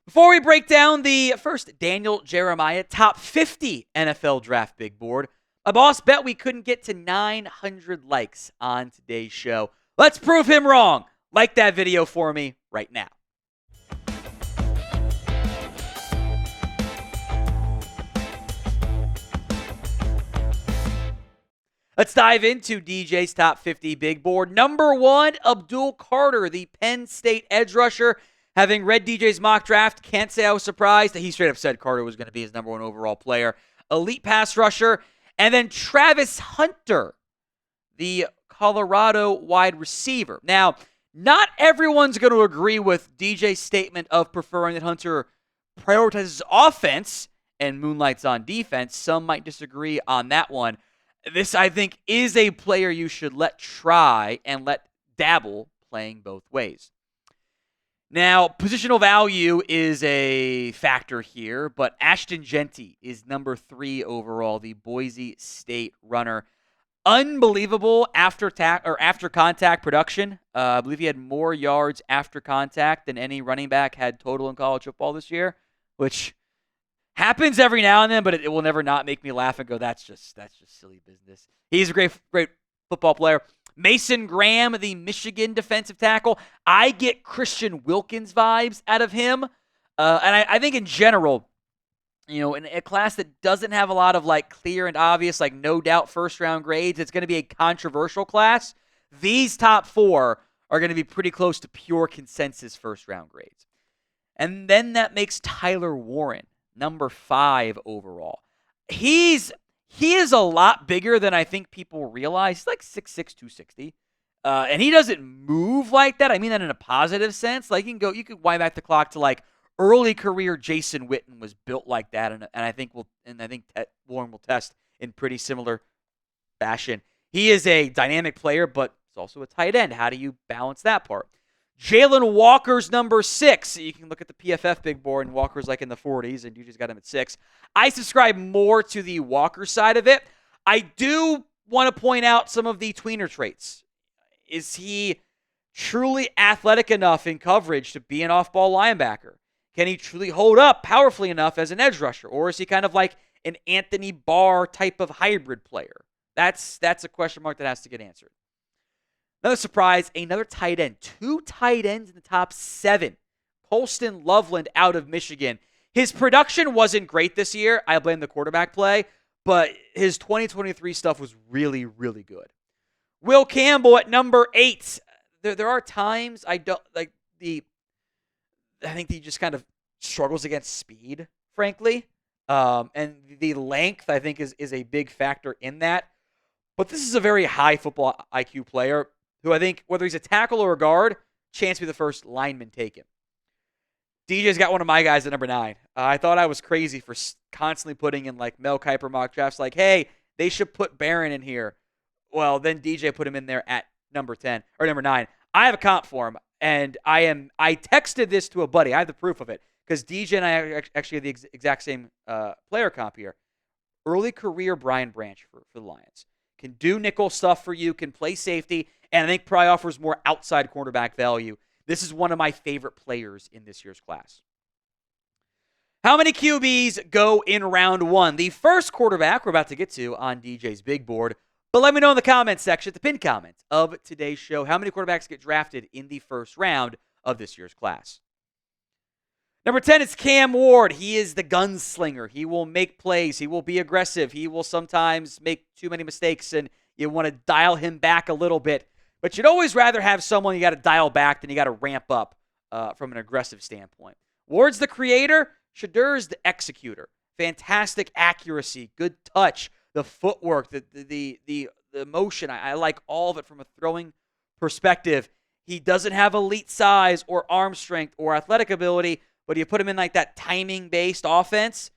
Before we break down the first Daniel Jeremiah top 50 NFL draft big board, my boss bet we couldn't get to 900 likes on today's show. Let's prove him wrong. Like that video for me right now. Let's dive into DJ's top 50 big board. Number 1, Abdul Carter, the Penn State edge rusher. Having read DJ's mock draft, can't say I was surprised. He straight up said Carter was going to be his number 1 overall player. Elite pass rusher. And then Travis Hunter, the Colorado wide receiver. Now, not everyone's going to agree with DJ's statement of preferring that Hunter prioritizes offense and moonlights on defense. Some might disagree on that one. This, I think, is a player you should let try and let dabble playing both ways. Now, positional value is a factor here, but Ashton Jeanty is number 3 overall, the Boise State runner. Unbelievable after contact production. I believe he had more yards after contact than any running back had total in college football this year, which happens every now and then, but it will never not make me laugh and go, that's just silly business. He's a great football player. Mason Graham, the Michigan defensive tackle. I get Christian Wilkins vibes out of him. And I think in general, in a class that doesn't have a lot of clear and obvious, no doubt first round grades, it's going to be a controversial class. These top 4 are going to be pretty close to pure consensus first round grades. And then that makes Tyler Warren number 5 overall. He is a lot bigger than I think people realize. He's like 6'6", 260. And he doesn't move like that. I mean that in a positive sense. You could wind back the clock to early career Jason Witten was built like that, and I think Warren will test in pretty similar fashion. He is a dynamic player, but he's also a tight end. How do you balance that part? Jalen Walker's number 6. You can look at the PFF big board, and Walker's in the 40s, and you just got him at 6. I subscribe more to the Walker side of it. I do want to point out some of the tweener traits. Is he truly athletic enough in coverage to be an off-ball linebacker? Can he truly hold up powerfully enough as an edge rusher? Or is he kind of like an Anthony Barr type of hybrid player? That's a question mark that has to get answered. Another surprise, another tight end. 2 tight ends in the top 7. Colston, Loveland out of Michigan. His production wasn't great this year. I blame the quarterback play, but his 2023 stuff was really, really good. Will Campbell at number 8. There are times I think he just kind of struggles against speed, frankly. And the length, I think, is a big factor in that. But this is a very high football IQ player who I think, whether he's a tackle or a guard, chance to be the first lineman taken. DJ's got one of my guys at number 9. I thought I was crazy for constantly putting in Mel Kiper mock drafts hey, they should put Barron in here. Well, then DJ put him in there at number 10 or number 9. I have a comp for him, and I texted this to a buddy. I have the proof of it because DJ and I actually have the exact same player comp here. Early career Brian Branch for the Lions. Can do nickel stuff for you, can play safety, and I think probably offers more outside cornerback value. This is one of my favorite players in this year's class. How many QBs go in round 1? The first quarterback we're about to get to on DJ's big board. But let me know in the comments section, the pinned comment of today's show, how many quarterbacks get drafted in the first round of this year's class. Number 10 is Cam Ward. He is the gunslinger. He will make plays. He will be aggressive. He will sometimes make too many mistakes, and you want to dial him back a little bit. But you'd always rather have someone you got to dial back than you got to ramp up from an aggressive standpoint. Ward's the creator. Shedeur is the executor. Fantastic accuracy, good touch, the footwork, the motion. I like all of it from a throwing perspective. He doesn't have elite size or arm strength or athletic ability, but you put him in that timing-based offense,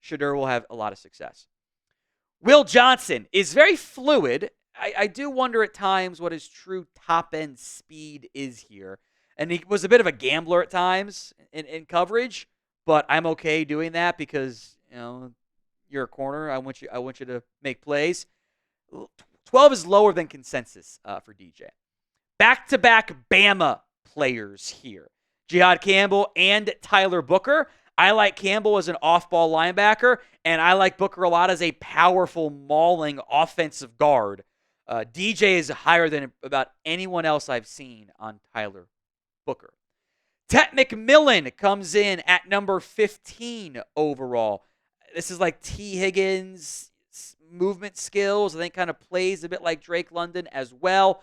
Shedeur will have a lot of success. Will Johnson is very fluid. I do wonder at times what his true top-end speed is here. And he was a bit of a gambler at times in coverage, but I'm okay doing that because, you're a corner. I want you to make plays. 12 is lower than consensus for DJ. Back-to-back Bama players here. Jihaad Campbell and Tyler Booker. I like Campbell as an off-ball linebacker, and I like Booker a lot as a powerful, mauling offensive guard. DJ is higher than about anyone else I've seen on Tyler Booker. Tet McMillan comes in at number 15 overall. This is like T. Higgins' movement skills. I think kind of plays a bit like Drake London as well.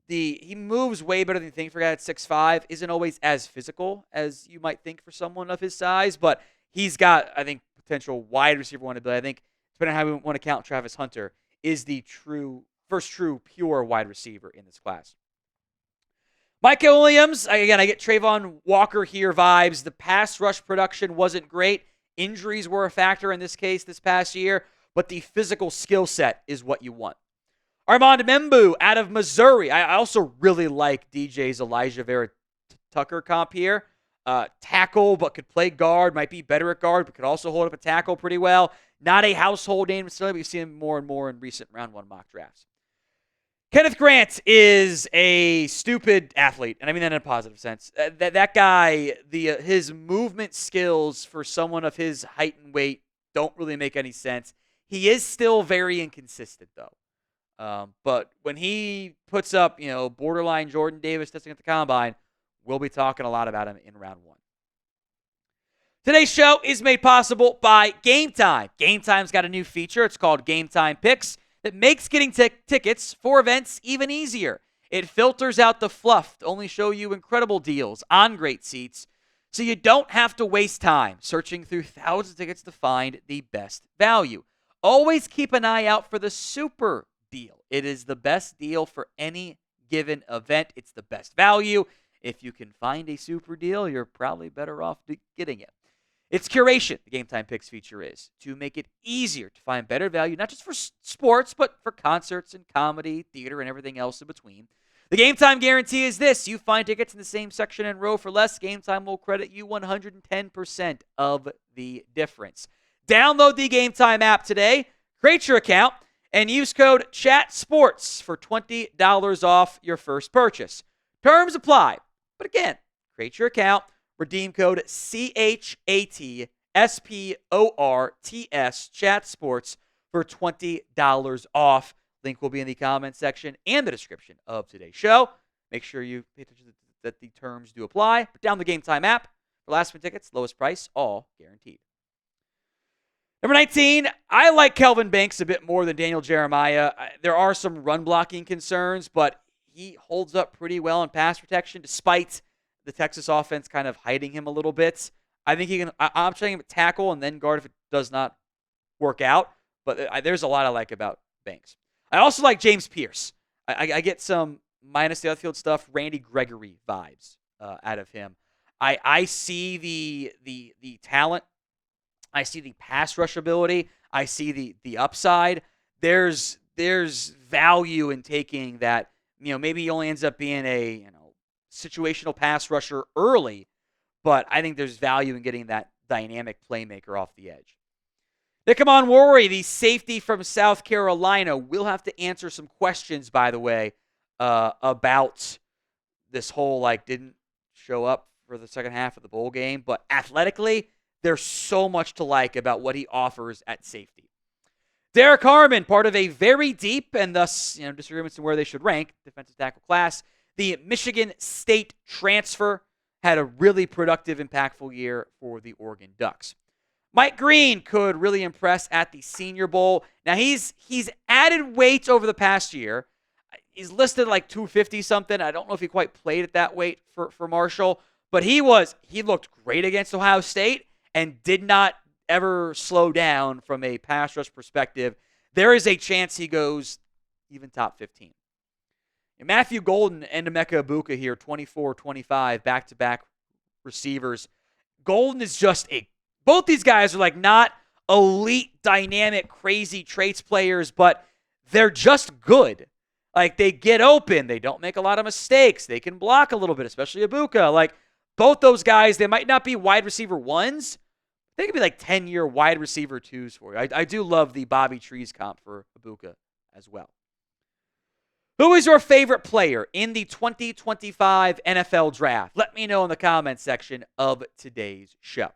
He moves way better than you think for a guy at 6'5". Isn't always as physical as you might think for someone of his size, but he's got, I think, potential wide receiver one ability. I think, depending on how we want to count Travis Hunter, is the first true pure wide receiver in this class. Micah Williams, again, I get Trayvon Walker here vibes. The pass rush production wasn't great. Injuries were a factor in this case this past year, but the physical skill set is what you want. Armand Membu out of Missouri. I also really like DJ's Elijah Vera Tucker comp here. Tackle, but could play guard. Might be better at guard, but could also hold up a tackle pretty well. Not a household name necessarily, but you see him more and more in recent round one mock drafts. Kenneth Grant is a stupid athlete, and I mean that in a positive sense. That guy, his movement skills for someone of his height and weight don't really make any sense. He is still very inconsistent, though. But when he puts up, borderline Jordan Davis testing at the combine, we'll be talking a lot about him in round one. Today's show is made possible by Game Time. Game Time's got a new feature. It's called Game Time Picks that makes getting tickets for events even easier. It filters out the fluff to only show you incredible deals on great seats, so you don't have to waste time searching through thousands of tickets to find the best value. Always keep an eye out for the super deal. It is the best deal for any given event. It's the best value. If you can find a super deal, you're probably better off getting it. It's curation, the Game Time Picks feature is, to make it easier to find better value, not just for sports, but for concerts and comedy, theater, and everything else in between. The Game Time guarantee is this. You find tickets in the same section and row for less. Game Time will credit you 110% of the difference. Download the Game Time app today, create your account, and use code CHATSPORTS for $20 off your first purchase. Terms apply. But again, create your account, redeem code CHATSPORTS, CHATSPORTS, for $20 off. Link will be in the comment section and the description of today's show. Make sure you pay attention that the terms do apply. But down the Game Time app for last-minute tickets, lowest price, all guaranteed. Number 19, I like Kelvin Banks a bit more than Daniel Jeremiah. There are some run-blocking concerns, but he holds up pretty well in pass protection despite the Texas offense kind of hiding him a little bit. I think he can. I'm trying him to tackle and then guard if it does not work out, but there's a lot I like about Banks. I also like James Pierce. I get some, minus the outfield stuff, Randy Gregory vibes out of him. I see the talent. I see the pass rush ability. I see the upside. There's value in taking that. Maybe he only ends up being a situational pass rusher early, but I think there's value in getting that dynamic playmaker off the edge. Nikamon Worry, the safety from South Carolina, will have to answer some questions, by the way, about this whole didn't show up for the second half of the bowl game, but athletically, there's so much to like about what he offers at safety. Derek Harmon, part of a very deep and thus disagreements in where they should rank defensive tackle class. The Michigan State transfer had a really productive, impactful year for the Oregon Ducks. Mike Green could really impress at the Senior Bowl. Now, he's added weight over the past year. He's listed 250-something. I don't know if he quite played at that weight for Marshall, but he looked great against Ohio State and did not ever slow down from a pass rush perspective. There is a chance he goes even top 15. And Matthew Golden and Emeka Ibuka here, 24-25, back-to-back receivers. Golden is just both these guys are not elite, dynamic, crazy traits players, but they're just good. They get open. They don't make a lot of mistakes. They can block a little bit, especially Ibuka. Both those guys, they might not be wide receiver ones. They could be 10-year wide receiver twos for you. I do love the Bobby Trees comp for Ibuka as well. Who is your favorite player in the 2025 NFL Draft? Let me know in the comments section of today's show.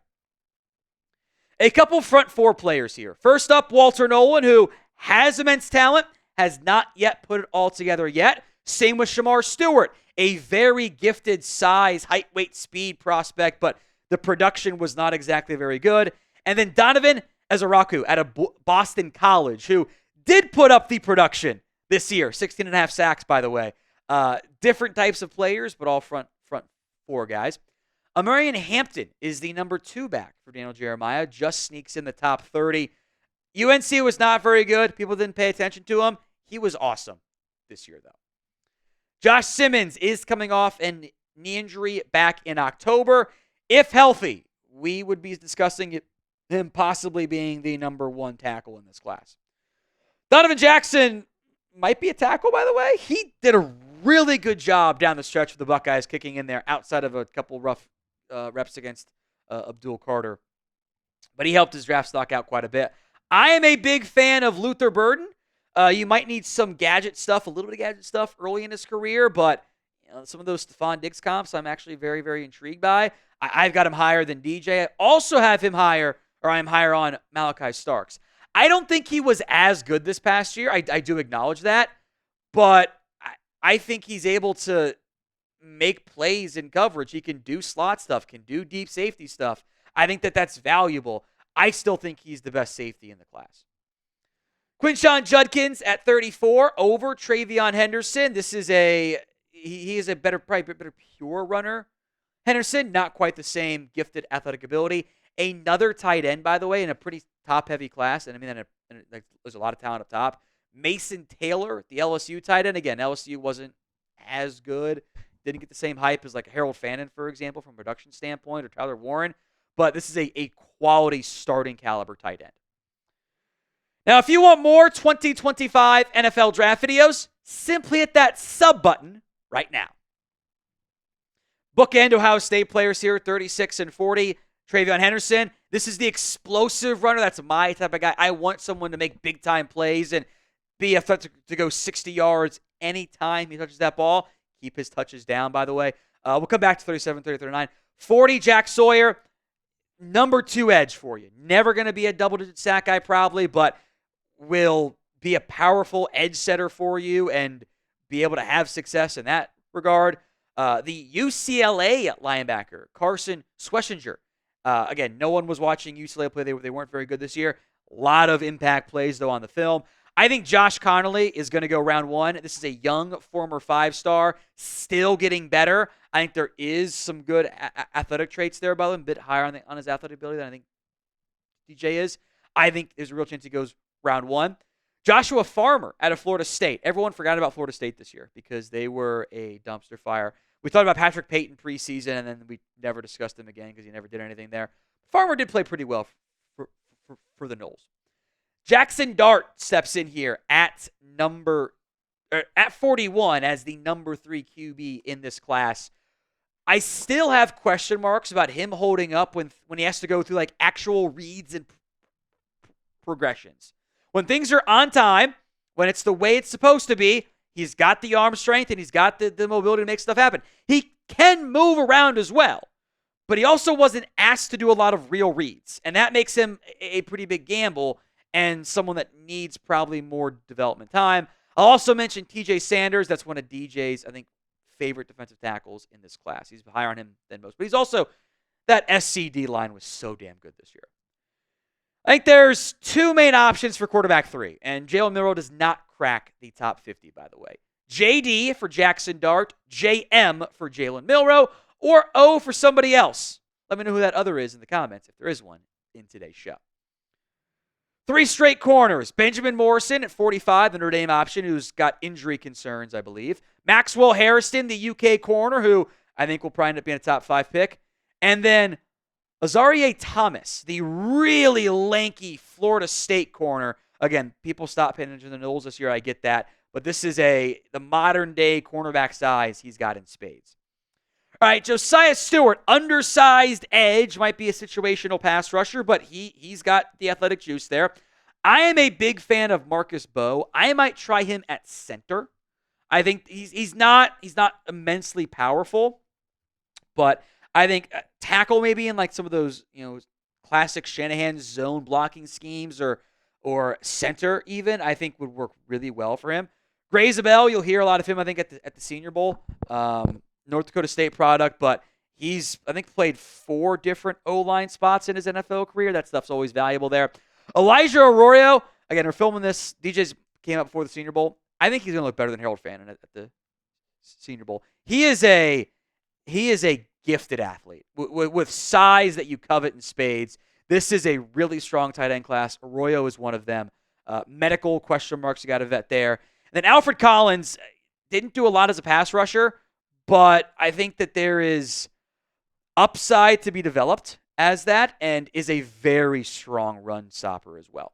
A couple front four players here. First up, Walter Nolan, who has immense talent, has not yet put it all together yet. Same with Shedeur Stewart, a very gifted size, height, weight, speed prospect, but the production was not exactly very good. And then Donovan Ezaraku out of Boston College, who did put up the production this year. 16.5 sacks, by the way. Different types of players, but all front four guys. Amarian Hampton is the number 2 back for Daniel Jeremiah. Just sneaks in the top 30. UNC was not very good. People didn't pay attention to him. He was awesome this year, though. Josh Simmons is coming off a knee injury back in October. If healthy, we would be discussing him possibly being the number 1 tackle in this class. Donovan Jackson might be a tackle, by the way. He did a really good job down the stretch for the Buckeyes, kicking in there outside of a couple rough reps against Abdul Carter. But he helped his draft stock out quite a bit. I am a big fan of Luther Burden. You might need some gadget stuff, a little bit of gadget stuff early in his career, but some of those Stephon Diggs comps I'm actually very, very intrigued by. I've got him higher than DJ. I also have him higher, or I'm higher on Malachi Starks. I don't think he was as good this past year. I do acknowledge that, but I think he's able to make plays in coverage. He can do slot stuff, can do deep safety stuff. I think that's valuable. I still think he's the best safety in the class. Quinshon Judkins at 34 over Travion Henderson. This is he is a probably better pure runner. Henderson, not quite the same gifted athletic ability. Another tight end, by the way, in a pretty top-heavy class, and I mean, there's a lot of talent up top. Mason Taylor, the LSU tight end. Again, LSU wasn't as good. Didn't get the same hype as like Harold Fannin, for example, from a production standpoint, or Tyler Warren. But this is a quality starting caliber tight end. Now, if you want more 2025 NFL draft videos, simply hit that sub button right now. Bookend Ohio State players here, 36 and 40. Travion Henderson, this is the explosive runner. That's my type of guy. I want someone to make big-time plays and be a threat to go 60 yards anytime he touches that ball. Keep his touches down, by the way. We'll come back to 37, 30, 39. 40, Jack Sawyer, number 2 edge for you. Never going to be a double-digit sack guy probably, but will be a powerful edge setter for you and be able to have success in that regard. The UCLA linebacker, Carson Schwessinger. Again, no one was watching UCLA play. They weren't very good this year. A lot of impact plays, though, on the film. I think Josh Connolly is going to go round 1. This is a young former 5-star, still getting better. I think there is some good athletic traits there about him, a bit higher on his athletic ability than I think DJ is. I think there's a real chance he goes round 1. Joshua Farmer out of Florida State. Everyone forgot about Florida State this year because they were a dumpster fire. We thought about Patrick Payton preseason, and then we never discussed him again because he never did anything there. Farmer did play pretty well for the Noles. Jackson Dart steps in here at 41 as the number 3 QB in this class. I still have question marks about him holding up when he has to go through like actual reads and progressions. When things are on time, when it's the way it's supposed to be, he's got the arm strength and he's got the mobility to make stuff happen. He can move around as well, but he also wasn't asked to do a lot of real reads, and that makes him a pretty big gamble and someone that needs probably more development time. I'll also mention TJ Sanders. That's one of DJ's, I think, favorite defensive tackles in this class. He's higher on him than most, but he's also, that SCD line was so damn good this year. I think there's 2 main options for quarterback 3, and Jalen Milroe does not crack the top 50, by the way. JD for Jackson Dart, JM for Jalen Milroe, or O for somebody else. Let me know who that other is in the comments, if there is one, in today's show. 3 straight corners. Benjamin Morrison at 45, the Notre Dame option, who's got injury concerns, I believe. Maxwell Harrison, the UK corner, who I think will probably end up being a top 5 pick. And then Azareye'h Thomas, the really lanky Florida State corner. Again, people stopped paying attention to the Noles this year. I get that. But this is the modern-day cornerback size he's got in spades. All right, Josiah Stewart, undersized edge, might be a situational pass rusher, but he's got the athletic juice there. I am a big fan of Marcus Bowe. I might try him at center. I think he's not immensely powerful, but I think tackle maybe in like some of those classic Shanahan zone blocking schemes or center even I think would work really well for him. Gray Zabel, you'll hear a lot of him I think at the Senior Bowl, North Dakota State product, but he's I think played 4 different O-line spots in his NFL career. That stuff's always valuable there. Elijah Arroyo, again, we're filming this. DJ's came up before the Senior Bowl. I think he's going to look better than Harold Fannin at the Senior Bowl. He is a gifted athlete with size that you covet in spades. This is a really strong tight end class. Arroyo is one of them. Medical question marks, you got to vet there. And then Alfred Collins didn't do a lot as a pass rusher, but I think that there is upside to be developed as that and is a very strong run stopper as well.